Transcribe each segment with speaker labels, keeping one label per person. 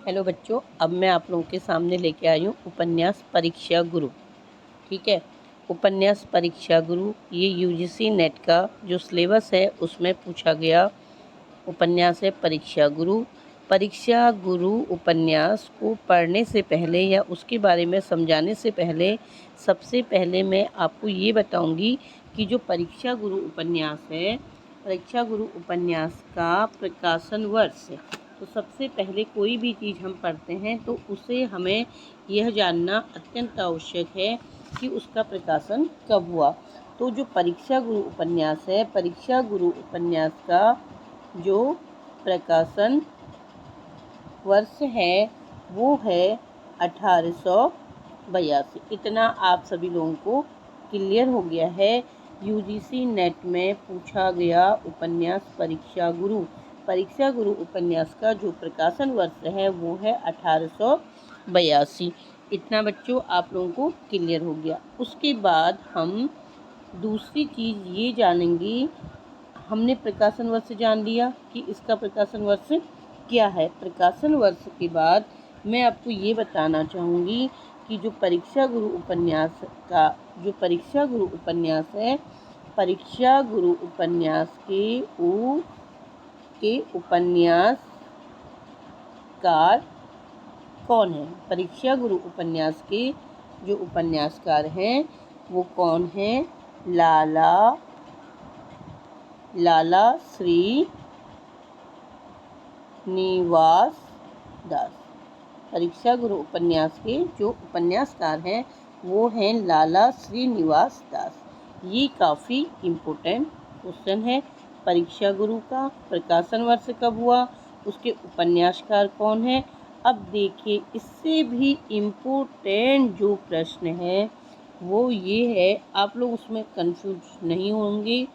Speaker 1: Hello बच्चों, अब मैं आप लोगों के सामने लेके आई हूँ उपन्यास परीक्षा गुरु। ठीक है, उपन्यास परीक्षा गुरु ये यूजीसी नेट का जो सिलेबस है उसमें पूछा गया उपन्यास है परीक्षा गुरु। परीक्षा गुरु उपन्यास को पढ़ने से पहले या उसके बारे में समझाने से पहले सबसे पहले मैं आपको ये बताऊंगी कि जो परीक्षा गुरु उपन्यास है, परीक्षा गुरु उपन्यास का प्रकाशन वर्ष। तो सबसे पहले कोई भी चीज़ हम पढ़ते हैं तो उसे हमें यह जानना अत्यंत आवश्यक है कि उसका प्रकाशन कब हुआ। तो जो परीक्षा गुरु उपन्यास है, परीक्षा गुरु उपन्यास का जो प्रकाशन वर्ष है वो है 1882। इतना आप सभी लोगों को क्लियर हो गया है। यूजीसी नेट में पूछा गया उपन्यास परीक्षा गुरु उपन्यास का जो प्रकाशन वर्ष है वो है 1882। इतना बच्चों आप लोगों को क्लियर हो गया। उसके बाद हम दूसरी चीज़ ये जानेंगे। हमने प्रकाशन वर्ष जान लिया कि इसका प्रकाशन वर्ष क्या है। प्रकाशन वर्ष के बाद मैं आपको ये बताना चाहूँगी कि जो परीक्षा गुरु उपन्यास का जो परीक्षा गुरु उपन्यास है, परीक्षा गुरु उपन्यास के उपन्यासकार कौन है। परीक्षा गुरु उपन्यास के जो उपन्यासकार हैं वो कौन है। लाला श्रीनिवास दास। परीक्षा गुरु उपन्यास के जो उपन्यासकार हैं वो हैं लाला श्रीनिवास दास। ये काफ़ी इम्पोर्टेंट क्वेश्चन है। परीक्षा गुरु का प्रकाशन वर्ष कब हुआ, उसके उपन्यासकार कौन है। अब देखिए, इससे भी इम्पोर्टेंट जो प्रश्न है वो ये है, आप लोग उसमें कंफ्यूज नहीं होंगे,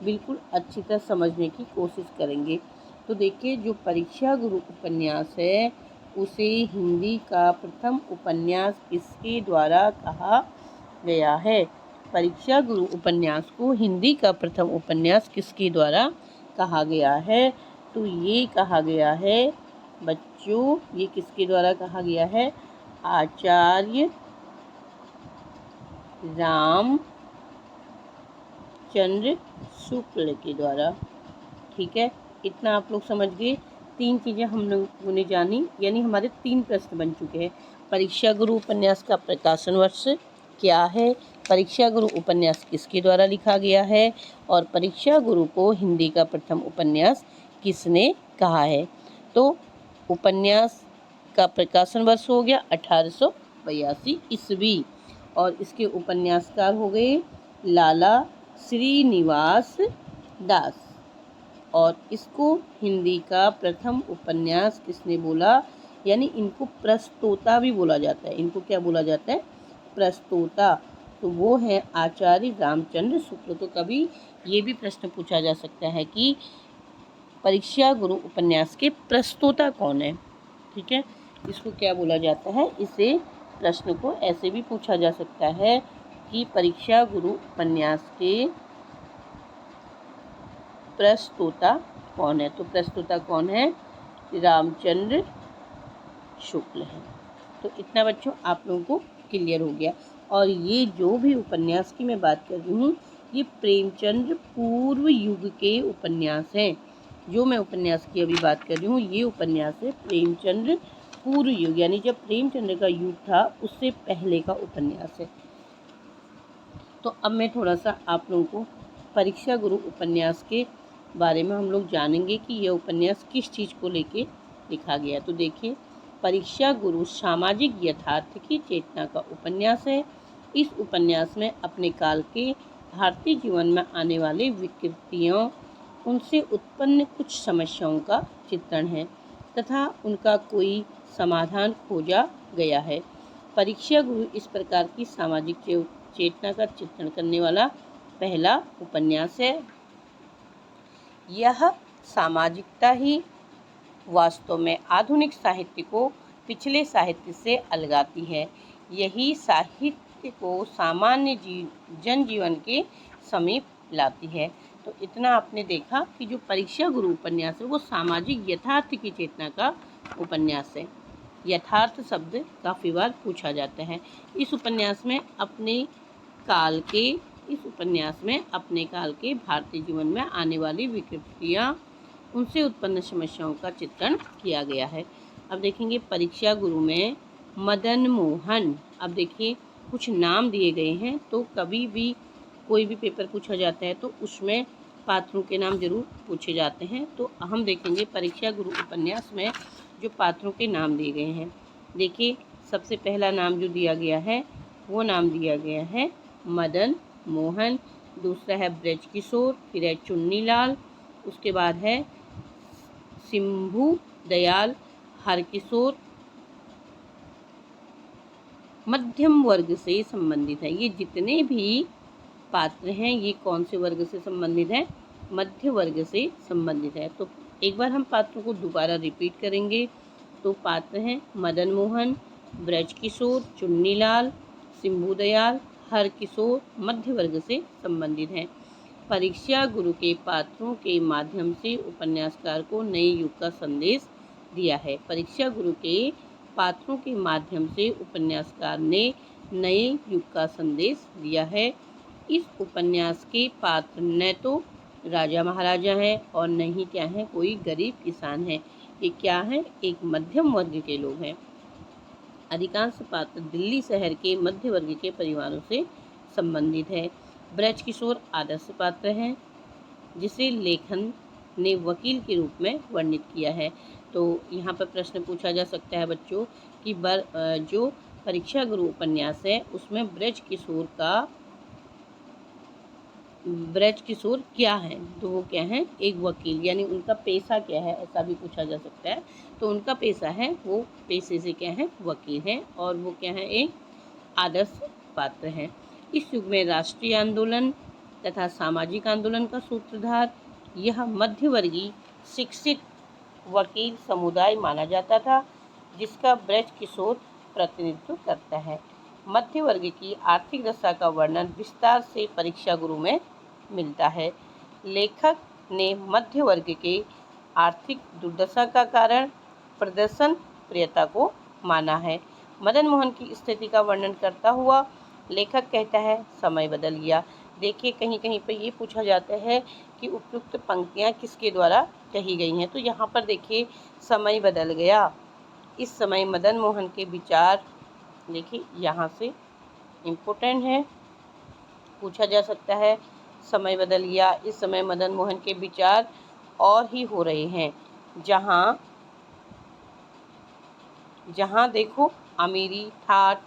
Speaker 1: बिल्कुल अच्छी तरह समझने की कोशिश करेंगे। तो देखिए, जो परीक्षा गुरु उपन्यास है उसे हिंदी का प्रथम उपन्यास किसके द्वारा कहा गया है। परीक्षा गुरु उपन्यास को हिंदी का प्रथम उपन्यास किसके द्वारा कहा गया है। तो ये कहा गया है बच्चों, ये किसके द्वारा कहा गया है। आचार्य रामचंद्र शुक्ल के द्वारा। ठीक है, इतना आप लोग समझ गए। 3 चीज़ें हम लोगों ने जानी, यानी हमारे 3 प्रश्न बन चुके हैं। परीक्षा गुरु उपन्यास का प्रकाशन वर्ष क्या है, परीक्षा गुरु उपन्यास किसके द्वारा लिखा गया है, और परीक्षा गुरु को हिंदी का प्रथम उपन्यास किसने कहा है। तो उपन्यास का प्रकाशन वर्ष हो गया 1882 ईस्वी, और इसके उपन्यासकार हो गए लाला श्रीनिवास दास। और इसको हिंदी का प्रथम उपन्यास किसने बोला, यानी इनको प्रस्तोता भी बोला जाता है। इनको क्या बोला जाता है, प्रस्तोता। तो वो है आचार्य रामचंद्र शुक्ल। तो कभी ये भी प्रश्न पूछा जा सकता है कि परीक्षा गुरु उपन्यास के प्रस्तोता कौन है। ठीक है, इसको क्या बोला जाता है। इसे प्रश्न को ऐसे भी पूछा जा सकता है कि परीक्षा गुरु उपन्यास के प्रस्तोता कौन है। तो प्रस्तोता कौन है, रामचंद्र शुक्ल है। तो इतना बच्चों आप लोगों को क्लियर हो गया। और ये जो भी उपन्यास की मैं बात कर रही हूँ, ये प्रेमचंद्र पूर्व युग के उपन्यास हैं। जो मैं उपन्यास की अभी बात कर रही हूँ ये उपन्यास है प्रेमचंद्र पूर्व युग, यानी जब प्रेमचंद्र का युग था उससे पहले का उपन्यास है। तो अब मैं थोड़ा सा आप लोगों को परीक्षा गुरु उपन्यास के बारे में हम लोग जानेंगे कि यह उपन्यास किस चीज़ को लेके लिखा गया। तो देखिए, परीक्षा गुरु सामाजिक यथार्थ की चेतना का उपन्यास है। इस उपन्यास में अपने काल के भारतीय जीवन में आने वाले विकृतियों, उनसे उत्पन्न कुछ समस्याओं का चित्रण है तथा उनका कोई समाधान खोजा गया है। परीक्षा गुरु इस प्रकार की सामाजिक चेतना का चित्रण करने वाला पहला उपन्यास है। यह सामाजिकता ही वास्तव में आधुनिक साहित्य को पिछले साहित्य से अलगाती है। यही साहित्य को सामान्य जनजीवन के समीप लाती है। तो इतना आपने देखा कि जो परीक्षा गुरु उपन्यास है वो सामाजिक यथार्थ की चेतना का उपन्यास है। यथार्थ शब्द काफ़ी बार पूछा जाता है। इस उपन्यास में अपने काल के भारतीय जीवन में आने वाली विकृतियाँ, उनसे उत्पन्न समस्याओं का चित्रण किया गया है। अब देखेंगे परीक्षा गुरु में मदन मोहन। अब देखिए कुछ नाम दिए गए हैं, तो कभी भी कोई भी पेपर पूछा जाता है तो उसमें पात्रों के नाम जरूर पूछे जाते हैं। तो हम देखेंगे परीक्षा गुरु उपन्यास में जो पात्रों के नाम दिए गए हैं। देखिए सबसे पहला नाम जो दिया गया है वो नाम दिया गया है मदन मोहन, दूसरा है ब्रज किशोर, फिर है चुन्नीलाल, उसके बाद है सिंभू दयाल, हरकिशोर मध्यम वर्ग से संबंधित है। ये जितने भी पात्र हैं ये कौन से वर्ग से संबंधित है? मध्य वर्ग से संबंधित है। तो एक बार हम पात्रों को दोबारा रिपीट करेंगे। तो पात्र हैं मदन मोहन, ब्रज किशोर, चुन्नीलाल, सिंभू दयाल, हरकिशोर मध्य वर्ग से संबंधित हैं। परीक्षा गुरु के पात्रों के माध्यम से उपन्यासकार को नए युग का संदेश दिया है। परीक्षा गुरु के पात्रों के माध्यम से उपन्यासकार ने नए युग का संदेश दिया है। इस उपन्यास के पात्र न तो राजा महाराजा हैं और न ही क्या हैं कोई गरीब किसान है। ये क्या है? एक मध्यम वर्ग के लोग हैं। अधिकांश पात्र दिल्ली शहर के मध्य वर्ग के परिवारों से संबंधित है। ब्रज किशोर आदर्श पात्र हैं जिसे लेखन ने वकील के रूप में वर्णित किया है। तो यहाँ पर प्रश्न पूछा जा सकता है बच्चों कि जो परीक्षा गुरु उपन्यास है उसमें ब्रज किशोर क्या है? तो वो क्या है? एक वकील, यानी उनका पेशा क्या है ऐसा भी पूछा जा सकता है। तो उनका पेशा है, वो पेशे से क्या है? वकील है, और वो क्या है? एक आदर्श पात्र है। इस युग में राष्ट्रीय आंदोलन तथा सामाजिक आंदोलन का सूत्रधार यह मध्यवर्गीय शिक्षित वकील समुदाय माना जाता था, जिसका ब्रज किशोर प्रतिनिधित्व करता है। मध्य वर्ग की आर्थिक दशा का वर्णन विस्तार से परीक्षा गुरु में मिलता है। लेखक ने मध्य वर्ग के आर्थिक दुर्दशा का कारण प्रदर्शन प्रियता को माना है। मदन मोहन की स्थिति का वर्णन करता हुआ लेखक कहता है समय बदल गया। देखिए कहीं कहीं पर ये पूछा जाता है कि उपयुक्त पंक्तियाँ किसके द्वारा कही गई हैं। तो यहाँ पर देखिए समय बदल गया। इस समय मदन मोहन के विचार, देखिए यहाँ से इम्पोर्टेंट है, पूछा जा सकता है समय बदल गया। इस समय मदन मोहन के विचार और ही हो रहे हैं, जहाँ देखो अमीरी ठाट,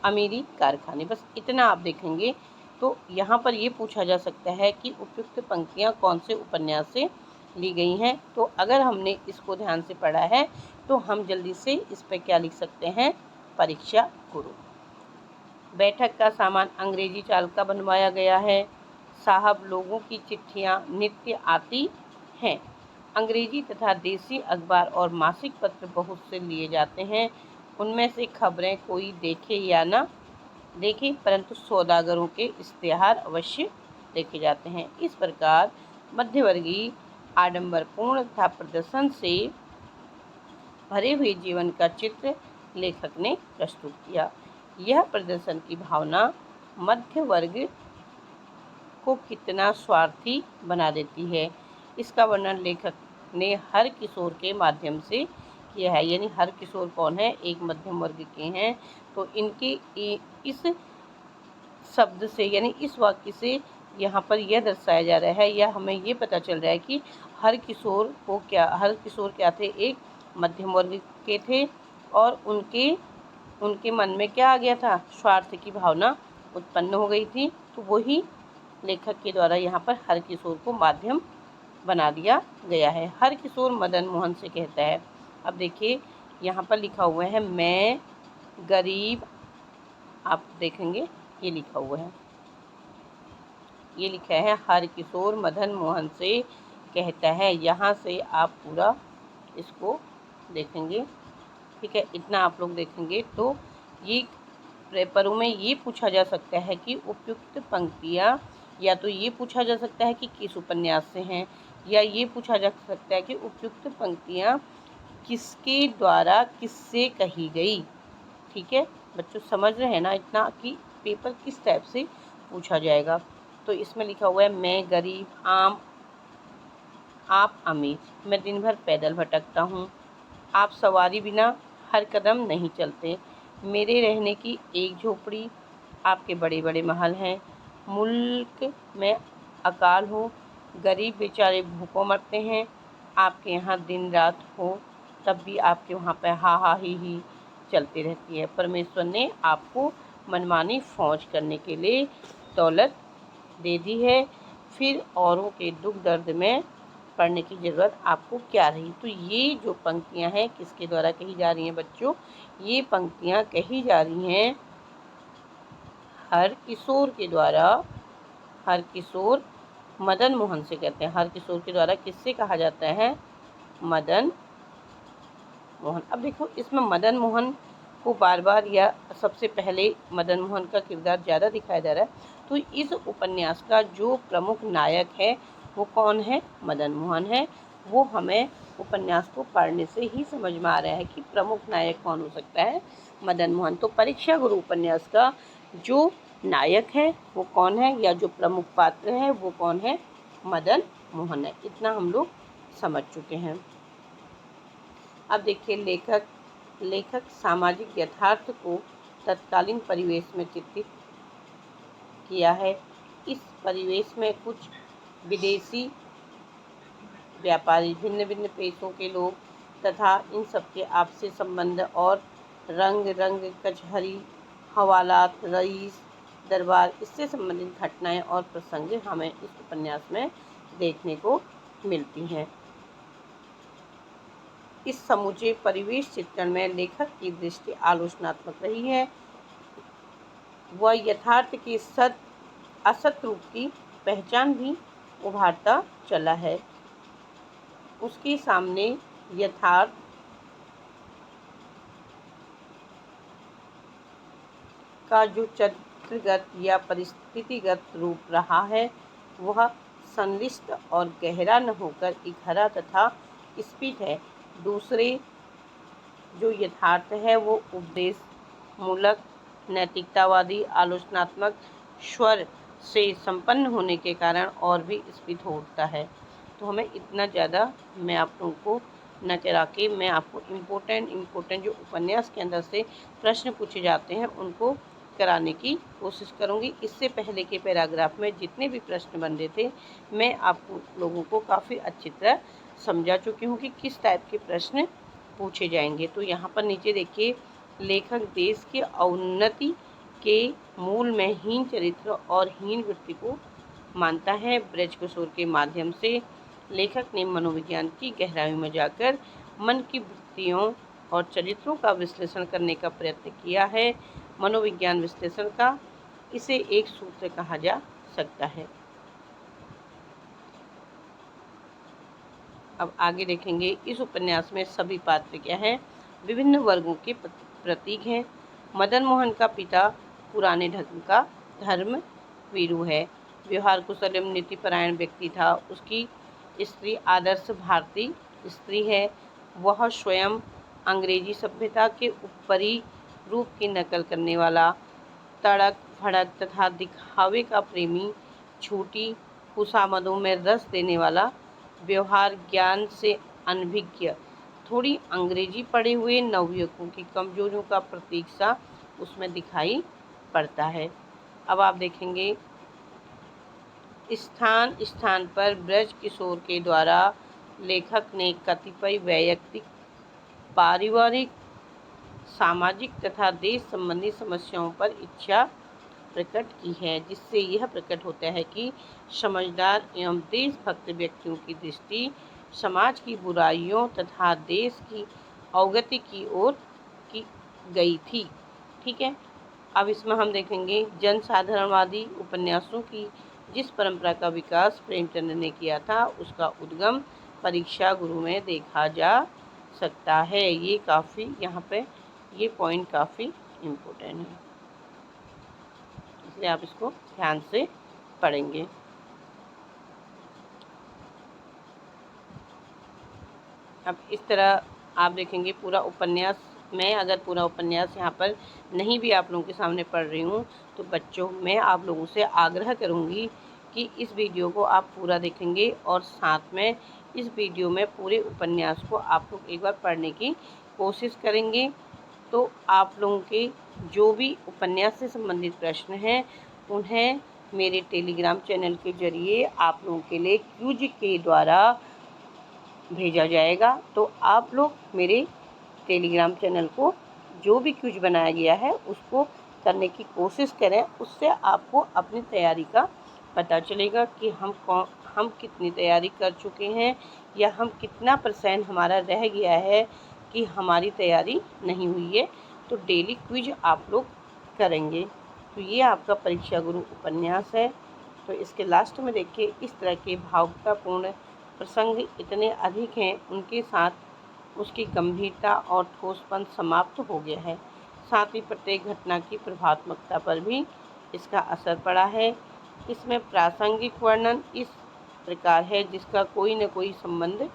Speaker 1: अमीरी कारखाने, बस इतना आप देखेंगे। तो यहाँ पर ये पूछा जा सकता है कि उपयुक्त पंक्तियाँ कौन से उपन्यास से ली गई हैं। तो अगर हमने इसको ध्यान से पढ़ा है तो हम जल्दी से इस पर क्या लिख सकते हैं? परीक्षा गुरु। बैठक का सामान अंग्रेजी चाल का बनवाया गया है। साहब लोगों की चिट्ठियाँ नित्य आती हैं। अंग्रेजी तथा देसी अखबार और मासिक पत्र बहुत से लिए जाते हैं। उनमें से खबरें कोई देखे या ना देखे, परंतु सौदागरों के इश्तेहार अवश्य देखे जाते हैं। इस प्रकार मध्यवर्गीय आडंबरपूर्ण तथा प्रदर्शन से भरे हुए जीवन का चित्र लेखक ने प्रस्तुत किया। यह प्रदर्शन की भावना मध्य वर्ग को कितना स्वार्थी बना देती है, इसका वर्णन लेखक ने हरकिशोर के माध्यम से किया है। यानी हरकिशोर कौन है? एक मध्यम वर्ग के हैं। तो इनके इस शब्द से, यानी इस वाक्य से यहाँ पर यह दर्शाया जा रहा है, या हमें ये पता चल रहा है कि हरकिशोर क्या थे? एक मध्यम वर्ग के थे, और उनके मन में क्या आ गया था? स्वार्थ की भावना उत्पन्न हो गई थी। तो वही लेखक के द्वारा यहाँ पर हरकिशोर को माध्यम बना दिया गया है। हरकिशोर मदन मोहन से कहता है, अब देखिए यहाँ पर लिखा हुआ है मैं गरीब, आप देखेंगे ये लिखा हुआ है, ये लिखा है हरकिशोर मदन मोहन से कहता है। यहाँ से आप पूरा इसको देखेंगे, ठीक है, इतना आप लोग देखेंगे। तो ये पेपरों में ये पूछा जा सकता है कि उपयुक्त पंक्तियाँ, या तो ये पूछा जा सकता है कि किस उपन्यास से हैं, या ये पूछा जा सकता है कि उपयुक्त पंक्तियाँ किसके द्वारा किससे कही गई। ठीक है बच्चों, समझ रहे हैं ना इतना कि पेपर किस टाइप से पूछा जाएगा। तो इसमें लिखा हुआ है मैं गरीब, आप अमीर, मैं दिन भर पैदल भटकता हूँ, आप सवारी बिना हर कदम नहीं चलते, मेरे रहने की एक झोपड़ी, आपके बड़े बड़े महल हैं, मुल्क में अकाल हो, गरीब बेचारे भूखों मरते हैं, आपके यहाँ दिन रात हो तब भी आपके वहाँ पे हा हा ही चलती रहती है। परमेश्वर ने आपको मनमानी फौज करने के लिए दौलत दे दी है, फिर औरों के दुख दर्द में पढ़ने की ज़रूरत आपको क्या रही। तो ये जो पंक्तियां हैं किसके द्वारा कही जा रही हैं बच्चों, ये पंक्तियां कही जा रही हैं हर किशोर के द्वारा। हर किशोर मदन मोहन से कहते हैं, हर किशोर के द्वारा किससे कहा जाता है, मदन मोहन। अब देखो इसमें मदन मोहन को बार बार या सबसे पहले मदन मोहन का किरदार ज़्यादा दिखाया जा रहा है। तो इस उपन्यास का जो प्रमुख नायक है वो कौन है, मदन मोहन है। वो हमें उपन्यास को पढ़ने से ही समझ में आ रहा है कि प्रमुख नायक कौन हो सकता है, मदन मोहन। तो परीक्षा गुरु उपन्यास का जो नायक है वो कौन है, या जो प्रमुख पात्र है वो कौन है, मदन मोहन है। इतना हम लोग समझ चुके हैं। अब देखिए लेखक सामाजिक यथार्थ को तत्कालीन परिवेश में चित्रित किया है। इस परिवेश में कुछ विदेशी व्यापारी, भिन्न भिन्न पेशों के लोग तथा इन सबके आपसी संबंध और रंग रंग कचहरी, हवालात, रईस, दरबार, इससे संबंधित घटनाएं और प्रसंग हमें इस उपन्यास में देखने को मिलती हैं। इस समूचे परिवेश चित्रण में लेखक की दृष्टि आलोचनात्मक रही है। वह यथार्थ के असत रूप की पहचान भी उभारता चला है। उसके सामने यथार्थ का जो चरित्रगत या परिस्थितिगत रूप रहा है वह संलिप्त और गहरा न होकर इकहरा तथा स्फीत है। दूसरे जो यथार्थ है वो उपदेश मूलक, नैतिकतावादी, आलोचनात्मक स्वर से संपन्न होने के कारण और भी स्फीत हो उठता है। तो हमें इतना ज़्यादा मैं आप लोगों को न करा के मैं आपको इम्पोर्टेंट जो उपन्यास के अंदर से प्रश्न पूछे जाते हैं उनको कराने की कोशिश करूंगी। इससे पहले के पैराग्राफ में जितने भी प्रश्न बन रहे थे मैं आप लोगों को काफ़ी अच्छी तरह समझा चुकी हूँ कि किस टाइप के प्रश्न पूछे जाएंगे। तो यहाँ पर नीचे देखिए, लेखक देश के अवनति के मूल में हीन चरित्र और हीन वृत्ति को मानता है। ब्रज किशोर के माध्यम से लेखक ने मनोविज्ञान की गहराई में जाकर मन की वृत्तियों और चरित्रों का विश्लेषण करने का प्रयत्न किया है। मनोविज्ञान विश्लेषण का इसे एक सूत्र कहा जा सकता है। अब आगे देखेंगे इस उपन्यास में सभी पात्र क्या हैं, विभिन्न वर्गों के प्रतीक हैं। मदन मोहन का पिता पुराने ढंग का धर्म वीरू है, व्यवहार कुशल एवं नीतिपरायण व्यक्ति था। उसकी स्त्री आदर्श भारतीय स्त्री है। वह स्वयं अंग्रेजी सभ्यता के ऊपरी रूप की नकल करने वाला, तड़क भड़क तथा दिखावे का प्रेमी, झूठी खुशामदों में रस देने वाला, व्यवहार ज्ञान से अनभिज्ञ, थोड़ी अंग्रेजी पढ़े हुए नवयुवकों की कमजोरियों का प्रतीक सा उसमें दिखाई पड़ता है। अब आप देखेंगे स्थान स्थान पर ब्रज किशोर के द्वारा लेखक ने कतिपय वैयक्तिक, पारिवारिक, सामाजिक तथा देश संबंधी समस्याओं पर इच्छा प्रकट की है, जिससे यह प्रकट होता है कि समझदार एवं देशभक्त व्यक्तियों की दृष्टि समाज की बुराइयों तथा देश की अवगति की ओर की गई थी। ठीक है, अब इसमें हम देखेंगे जनसाधारणवादी उपन्यासों की जिस परंपरा का विकास प्रेमचंद ने किया था उसका उद्गम परीक्षा गुरु में देखा जा सकता है। ये काफ़ी यहाँ पे ये पॉइंट काफ़ी इम्पोर्टेंट है, इसलिए आप इसको ध्यान से पढ़ेंगे। अब इस तरह आप देखेंगे पूरा उपन्यास, मैं अगर पूरा उपन्यास यहाँ पर नहीं भी आप लोगों के सामने पढ़ रही हूँ तो बच्चों मैं आप लोगों से आग्रह करूँगी कि इस वीडियो को आप पूरा देखेंगे और साथ में इस वीडियो में पूरे उपन्यास को आप लोग एक बार पढ़ने की कोशिश करेंगे। तो आप लोगों के जो भी उपन्यास से संबंधित प्रश्न हैं उन्हें मेरे टेलीग्राम चैनल के जरिए आप लोगों के लिए क्यूज के द्वारा भेजा जाएगा। तो आप लोग मेरे टेलीग्राम चैनल को जो भी क्यूज बनाया गया है उसको करने की कोशिश करें, उससे आपको अपनी तैयारी का पता चलेगा कि हम कितनी तैयारी कर चुके हैं या हम कितना % हमारा रह गया है कि हमारी तैयारी नहीं हुई है। तो डेली क्विज आप लोग करेंगे। तो ये आपका परीक्षा गुरु उपन्यास है। तो इसके लास्ट में देखिए इस तरह के भावुकतापूर्ण प्रसंग इतने अधिक हैं, उनके साथ उसकी गंभीरता और ठोसपन समाप्त हो गया है। साथ ही प्रत्येक घटना की प्रभात्मकता पर भी इसका असर पड़ा है। इसमें प्रासंगिक वर्णन इस प्रकार है जिसका कोई न कोई संबंध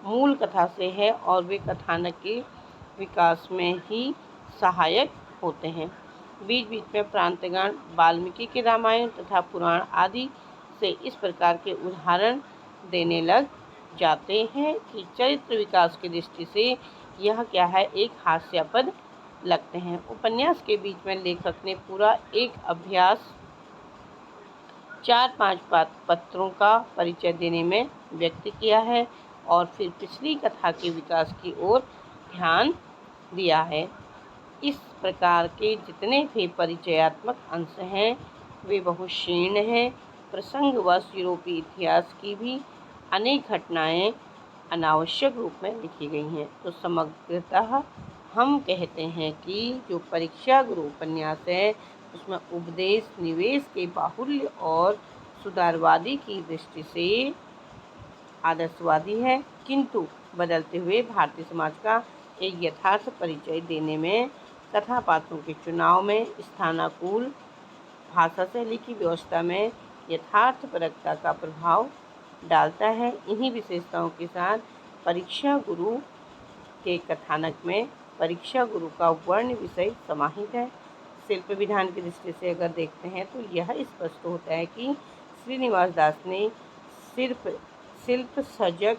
Speaker 1: मूल कथा से है और वे कथानक के विकास में ही सहायक होते हैं। बीच बीच में प्रांतगण वाल्मीकि के रामायण तथा पुराण आदि से इस प्रकार के उदाहरण देने लग जाते हैं कि चरित्र विकास की दृष्टि से यह क्या है, एक हास्यास्पद लगते हैं। उपन्यास के बीच में लेखक ने पूरा एक अभ्यास 4-5 पत्रों का परिचय देने में व्यक्त किया है और फिर पिछली कथा के विकास की ओर ध्यान दिया है। इस प्रकार के जितने भी परिचयात्मक अंश हैं वे बहुत क्षीण हैं। प्रसंगवश यूरोपीय इतिहास की भी अनेक घटनाएं अनावश्यक रूप में लिखी गई हैं। तो समग्रतः हम कहते हैं कि जो परीक्षा गुरु उपन्यास है उसमें उपदेश निवेश के बाहुल्य और सुधारवादी की दृष्टि से आदर्शवादी है, किंतु बदलते हुए भारतीय समाज का एक यथार्थ परिचय देने में, कथा पात्रों के चुनाव में, स्थानानुकूल भाषा शैली की व्यवस्था में यथार्थपरकता का प्रभाव डालता है। इन्हीं विशेषताओं के साथ परीक्षा गुरु के कथानक में परीक्षा गुरु का वर्ण विषय समाहित है। शिल्प विधान की दृष्टि से अगर देखते हैं तो यह स्पष्ट होता है कि श्रीनिवास दास ने शिल्प सजग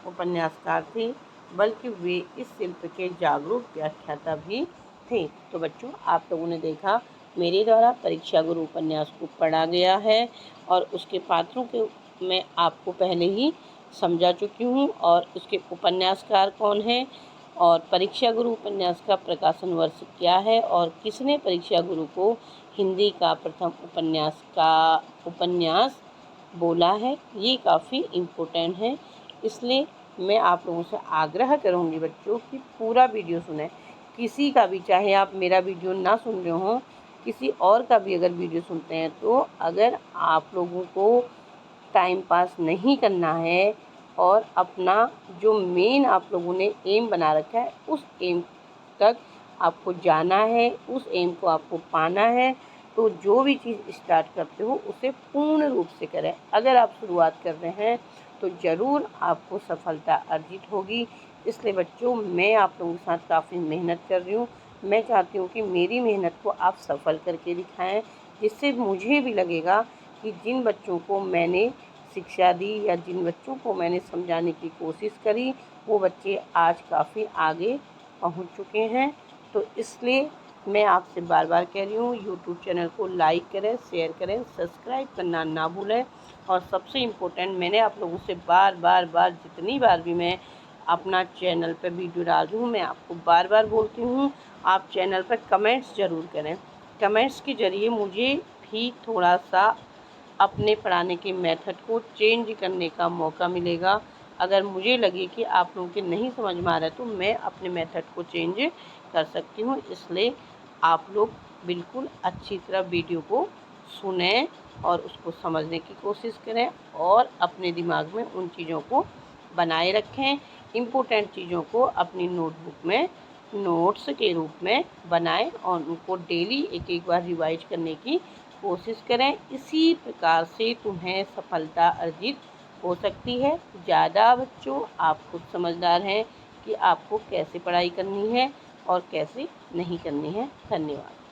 Speaker 1: उपन्यासकार थे, बल्कि वे इस शिल्प के जागरूक व्याख्याता भी थे। तो बच्चों आप लोगों ने देखा मेरे द्वारा परीक्षा गुरु उपन्यास को पढ़ा गया है और उसके पात्रों के मैं आपको पहले ही समझा चुकी हूँ और उसके उपन्यासकार कौन हैं और परीक्षा गुरु उपन्यास का प्रकाशन वर्ष क्या है और किसने परीक्षा गुरु को हिंदी का प्रथम उपन्यास बोला है। ये काफ़ी इम्पोर्टेंट है, इसलिए मैं आप लोगों से आग्रह करूँगी बच्चों कि पूरा वीडियो सुनें। किसी का भी, चाहे आप मेरा वीडियो ना सुन रहे हों, किसी और का भी अगर वीडियो सुनते हैं तो अगर आप लोगों को टाइम पास नहीं करना है और अपना जो मेन आप लोगों ने एम बना रखा है उस एम तक आपको जाना है, उस एम को आपको पाना है, तो जो भी चीज़ स्टार्ट करते हो उसे पूर्ण रूप से करें। अगर आप शुरुआत कर रहे हैं तो ज़रूर आपको सफलता अर्जित होगी। इसलिए बच्चों मैं आप लोगों के साथ काफ़ी मेहनत कर रही हूँ। मैं चाहती हूँ कि मेरी मेहनत को आप सफल करके दिखाएं, जिससे मुझे भी लगेगा कि जिन बच्चों को मैंने शिक्षा दी या जिन बच्चों को मैंने समझाने की कोशिश करी वो बच्चे आज काफ़ी आगे पहुंच चुके हैं। तो इसलिए मैं आपसे बार बार कह रही हूँ यूट्यूब चैनल को लाइक करें, शेयर करें, सब्सक्राइब करना ना भूलें। और सबसे इम्पोर्टेंट, मैंने आप लोगों से बार बार जितनी बार भी मैं अपना चैनल पर वीडियो डाल रही हूँ मैं आपको बार बार बोलती हूँ आप चैनल पर कमेंट्स ज़रूर करें। कमेंट्स के ज़रिए मुझे भी थोड़ा सा अपने पढ़ाने के मेथड को चेंज करने का मौका मिलेगा। अगर मुझे लगे कि आप लोगों के नहीं समझ में आ रहा है तो मैं अपने मेथड को चेंज कर सकती हूँ। इसलिए आप लोग बिल्कुल अच्छी तरह वीडियो को सुनें और उसको समझने की कोशिश करें और अपने दिमाग में उन चीज़ों को बनाए रखें। इम्पोर्टेंट चीज़ों को अपनी नोटबुक में नोट्स के रूप में बनाएं और उनको डेली एक बार रिवाइज करने की कोशिश करें। इसी प्रकार से तुम्हें सफलता अर्जित हो सकती है। ज़्यादा बच्चों आप खुद समझदार हैं कि आपको कैसे पढ़ाई करनी है और कैसे नहीं करनी है। धन्यवाद।